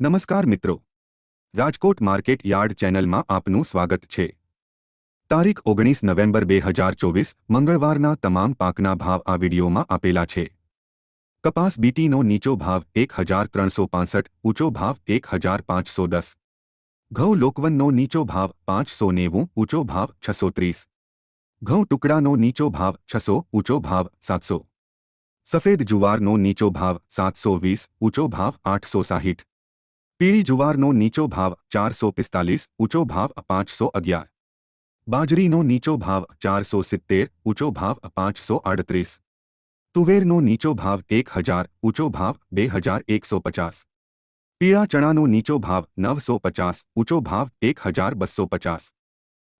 નમસ્કાર મિત્રો, Rajkot market yard ચેનલમાં આપનું સ્વાગત છે। તારીખ 19 નવેમ્બર 2024 મંગળવારના તમામ પાકના ભાવ આ વિડીયોમાં આપેલા છે। કપાસ બીટીનો નીચો ભાવ 1365, ઊંચો ભાવ 1510। ઘઉં લોકવનનો નીચો ભાવ 590, ઊંચો ભાવ 630। ઘઉં ટુકડાનો નીચો ભાવ 600, ઊંચો ભાવ 700। સફેદ જુવારનો નીચો ભાવ 720, ઊંચો ભાવ 860। પીળી જુવારનો નીચો ભાવ 445, ઊંચો ભાવ 511। બાજરીનો નીચો ભાવ 470, ઊંચો ભાવ 538। તુવેરનો નીચો ભાવ 1000, ઊંચો ભાવ 2150। પીળા ચણાનો નીચો ભાવ 950, ઊંચો ભાવ 1250।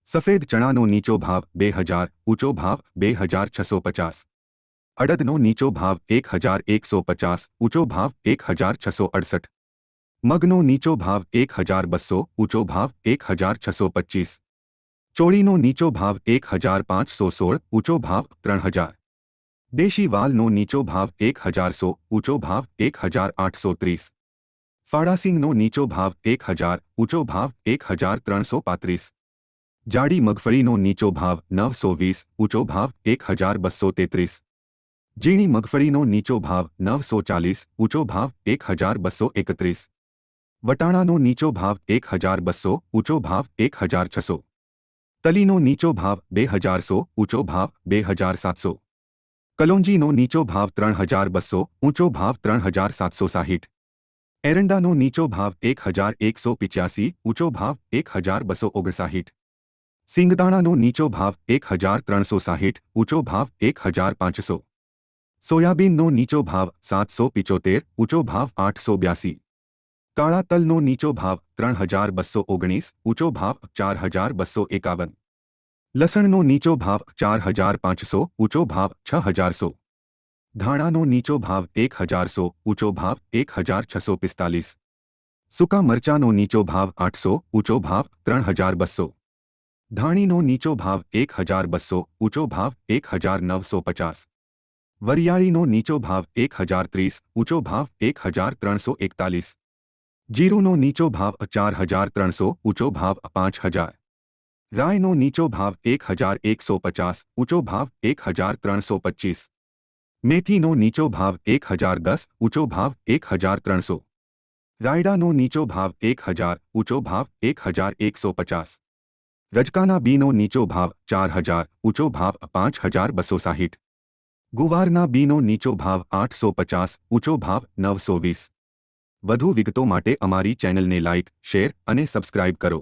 સફેદ ચણાનો નીચો ભાવ 2000, ઊંચો ભાવ 2650। અડદનો નીચો ભાવ 1150, ઊંચો ભાવ 1668। મગનો નીચો ભાવ 1200, ઊંચો ભાવ 1625। ચોળીનો નીચો ભાવ 1516, ઊંચો ભાવ 3000। દેશી વાલનો નીચો ભાવ 1100, ઊંચો ભાવ 1830। ફાડાસિંગનો નીચો ભાવ 1000, ઊંચો ભાવ 1335। જાડી મગફળીનો નીચો ભાવ 920, ઊંચો ભાવ 1233। ઝીણી મગફળીનો નીચો ભાવ 940, ઊંચો ભાવ 1231। વટાણાનો નીચો ભાવ 1200, ઊંચો ભાવ 1600। તલીનો નીચો ભાવ 2100, ઊંચો ભાવ 2700। કલોંજીનો નીચો ભાવ 3200, ઊંચો ભાવ 3760। એરંડાનો નીચો ભાવ 1185, ઊંચો ભાવ 1259। સિંગદાણાનો નીચો ભાવ 1360, ઊંચો ભાવ 1500। સોયાબીનનો નીચો ભાવ 775, ઊંચો ભાવ 882। કાળા તલનો નીચો ભાવ 3219, ઊંચો ભાવ 4251। લસણનો નીચો ભાવ 4500, ઊંચો ભાવ 6100। ધાણાનો નીચો ભાવ 1100, ઊંચો ભાવ 1645। સૂકા મરચાનો નીચો ભાવ 800, ઊંચો ભાવ 3200। ધાણીનો નીચો ભાવ 1200, ઊંચો ભાવ 1950। વરિયાળીનો નીચો ભાવ 1030, ઊંચો ભાવ 1341। જીરુનો નીચો ભાવ 4300, ઊંચો ભાવ 5000। રાયનો નીચો ભાવ 1150, ઊંચો ભાવ 1325। મેથીનો નીચો ભાવ 1010, ઊંચો ભાવ 1300। રાયડાનો નીચો ભાવ 1000, ઊંચો ભાવ 1150। રજકાના બીનો નીચો ભાવ 4000, ઊંચો ભાવ 5260। ગુવારના બીનો નીચો ભાવ 850, ઊંચો ભાવ 920। વધુ વિગતો માટે અમારી ચેનલને લાઇક, શેર અને સબસ્ક્રાઇબ કરો।